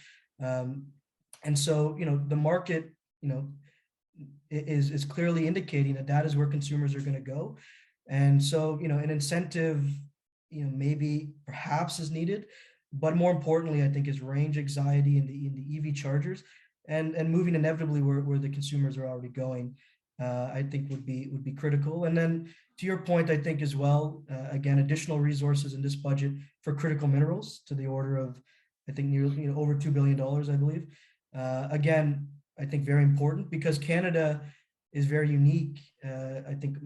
And so, the market, is clearly indicating that is where consumers are going to go. And so, an incentive, maybe perhaps is needed, but more importantly, I think is range anxiety in the EV chargers and moving inevitably where the consumers are already going, I think would be critical. And then to your point, I think as well, again, additional resources in this budget for critical minerals to the order of, I think nearly over $2 billion, I believe. Again, I think very important because Canada is very unique. I think,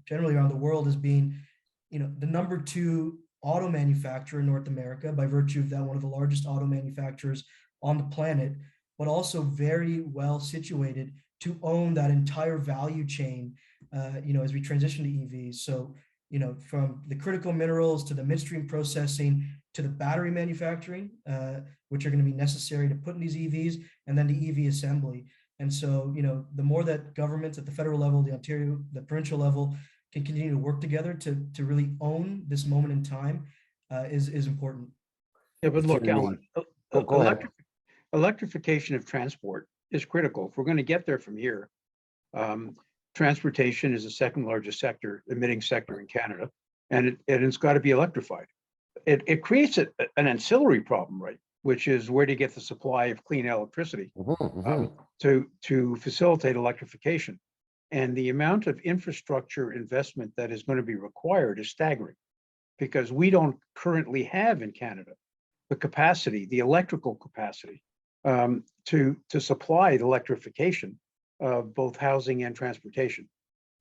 generally around the world as being, the number 2 auto manufacturer in North America by virtue of that one of the largest auto manufacturers on the planet, but also very well situated to own that entire value chain, as we transition to EVs. So, from the critical minerals to the midstream processing to the battery manufacturing, which are going to be necessary to put in these EVs, and then the EV assembly. And so, the more that governments at the federal level, the provincial level can continue to work together to really own this moment in time is important. Yeah, but look, Tyranny. Allan, Go ahead. electrification of transport is critical. If we're going to get there from here, transportation is the second largest emitting sector in Canada, and it's got to be electrified. It creates an ancillary problem, right? Which is where to get the supply of clean electricity to facilitate electrification. And the amount of infrastructure investment that is going to be required is staggering because we don't currently have in Canada the capacity, the electrical capacity to supply the electrification of both housing and transportation.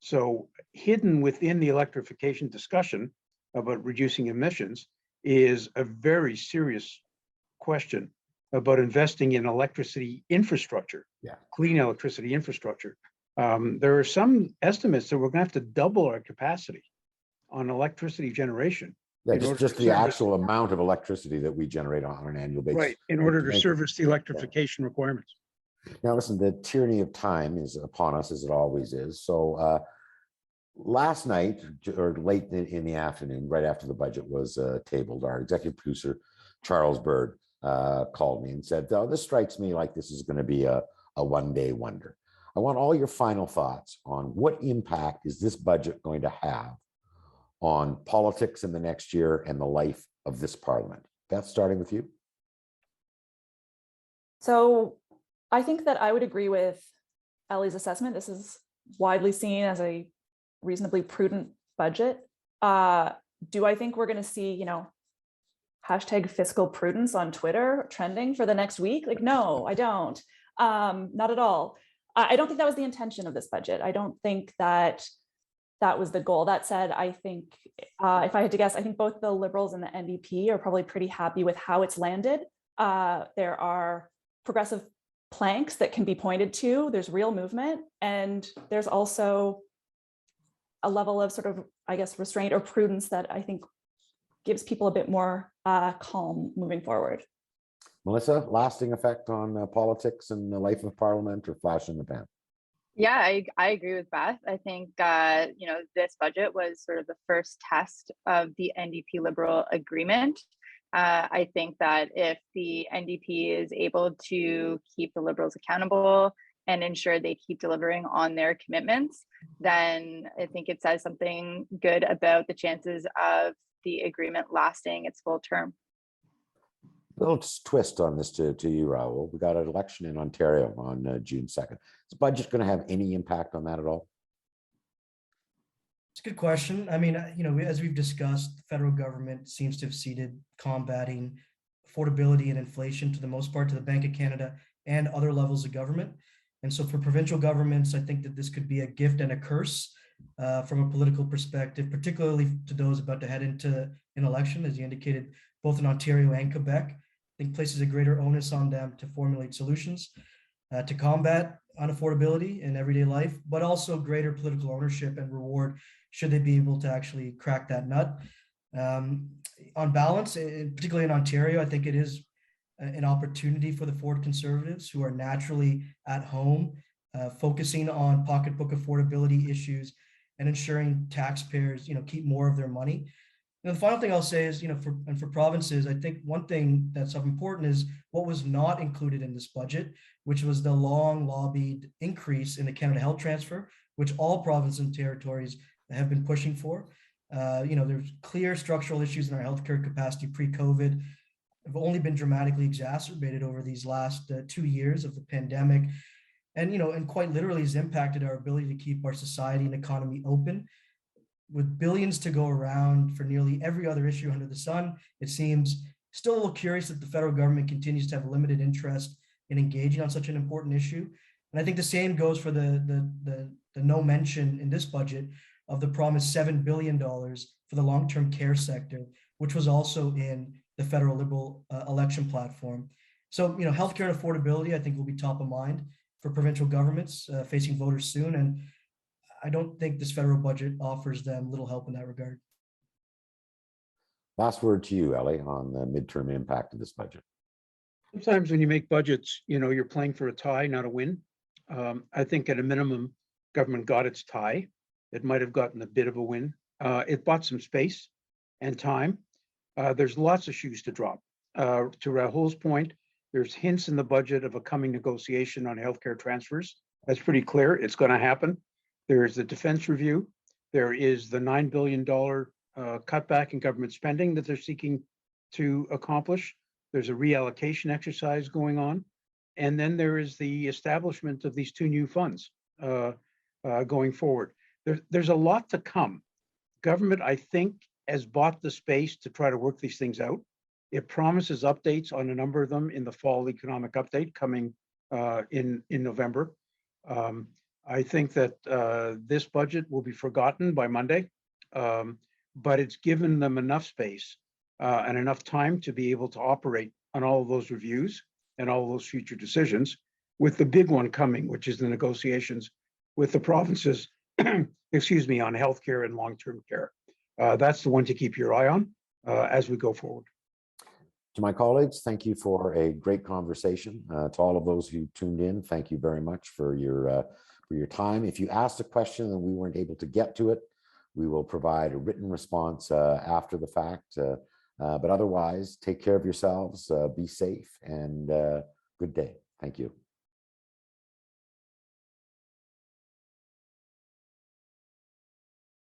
So hidden within the electrification discussion about reducing emissions is a very serious question about investing in electricity infrastructure, clean electricity infrastructure. There are some estimates that we're going to have to double our capacity on electricity generation. Yeah, just the actual amount of electricity that we generate on an annual basis. Right, in order to service the electrification requirements. Now, listen, the tyranny of time is upon us, as it always is. So last night, or late in the afternoon, right after the budget was tabled, our executive producer, Charles Bird, called me and said, "Oh, this strikes me like this is going to be a one-day wonder." I want all your final thoughts on what impact is this budget going to have on politics in the next year and the life of this parliament. Beth, starting with you. So I think that I would agree with Elly's assessment. This is widely seen as a reasonably prudent budget. Do I think we're going to see, hashtag fiscal prudence on Twitter trending for the next week? Like, no, I don't. Not at all. I don't think that was the intention of this budget. I don't think that was the goal. That said, I think if I had to guess, I think both the Liberals and the NDP are probably pretty happy with how it's landed. There are progressive planks that can be pointed to. There's real movement, and there's also a level of sort of, I guess, restraint or prudence that I think gives people a bit more calm moving forward. Melissa, lasting effect on politics and the life of Parliament, or flash in the pan? Yeah, I agree with Beth. I think, this budget was sort of the first test of the NDP Liberal agreement. I think that if the NDP is able to keep the Liberals accountable and ensure they keep delivering on their commitments, then I think it says something good about the chances of the agreement lasting its full term. Little twist on this to you, Rahul. We got an election in Ontario on June 2nd. Is the budget going to have any impact on that at all? It's a good question. I mean, as we've discussed, the federal government seems to have ceded combating affordability and inflation to the most part to the Bank of Canada and other levels of government. And so for provincial governments, I think that this could be a gift and a curse from a political perspective, particularly to those about to head into an election, as you indicated, both in Ontario and Quebec. I think places a greater onus on them to formulate solutions to combat unaffordability in everyday life, but also greater political ownership and reward should they be able to actually crack that nut. On balance, particularly in Ontario, I think it is an opportunity for the Ford Conservatives, who are naturally at home, focusing on pocketbook affordability issues and ensuring taxpayers, keep more of their money. And the final thing I'll say is, for provinces, I think one thing that's of important is what was not included in this budget, which was the long lobbied increase in the Canada Health Transfer, which all provinces and territories have been pushing for. There's clear structural issues in our healthcare capacity pre-COVID, have only been dramatically exacerbated over these last 2 years of the pandemic. And quite literally has impacted our ability to keep our society and economy open. With billions to go around for nearly every other issue under the sun, it seems still a little curious that the federal government continues to have limited interest in engaging on such an important issue. And I think the same goes for the no mention in this budget of the promised $7 billion for the long-term care sector, which was also in the federal Liberal election platform. So, healthcare and affordability, I think, will be top of mind for provincial governments facing voters soon. And I don't think this federal budget offers them little help in that regard. Last word to you, Elly, on the midterm impact of this budget. Sometimes when you make budgets, you're playing for a tie, not a win. I think at a minimum, government got its tie. It might have gotten a bit of a win. It bought some space and time. There's lots of shoes to drop. To Rahul's point, there's hints in the budget of a coming negotiation on healthcare transfers. That's pretty clear. It's going to happen. There is the defense review. There is the $9 billion cutback in government spending that they're seeking to accomplish. There's a reallocation exercise going on. And then there is the establishment of these 2 new funds going forward. There's a lot to come. Government, I think, has bought the space to try to work these things out. It promises updates on a number of them in the fall economic update coming in November. I think that this budget will be forgotten by Monday, but it's given them enough space and enough time to be able to operate on all of those reviews and all of those future decisions, with the big one coming, which is the negotiations with the provinces, excuse me, on healthcare and long-term care. That's the one to keep your eye on as we go forward. To my colleagues, thank you for a great conversation. To all of those who tuned in, thank you very much for your time. If you asked a question and we weren't able to get to it, we will provide a written response after the fact. But otherwise, take care of yourselves, be safe, and good day. Thank you.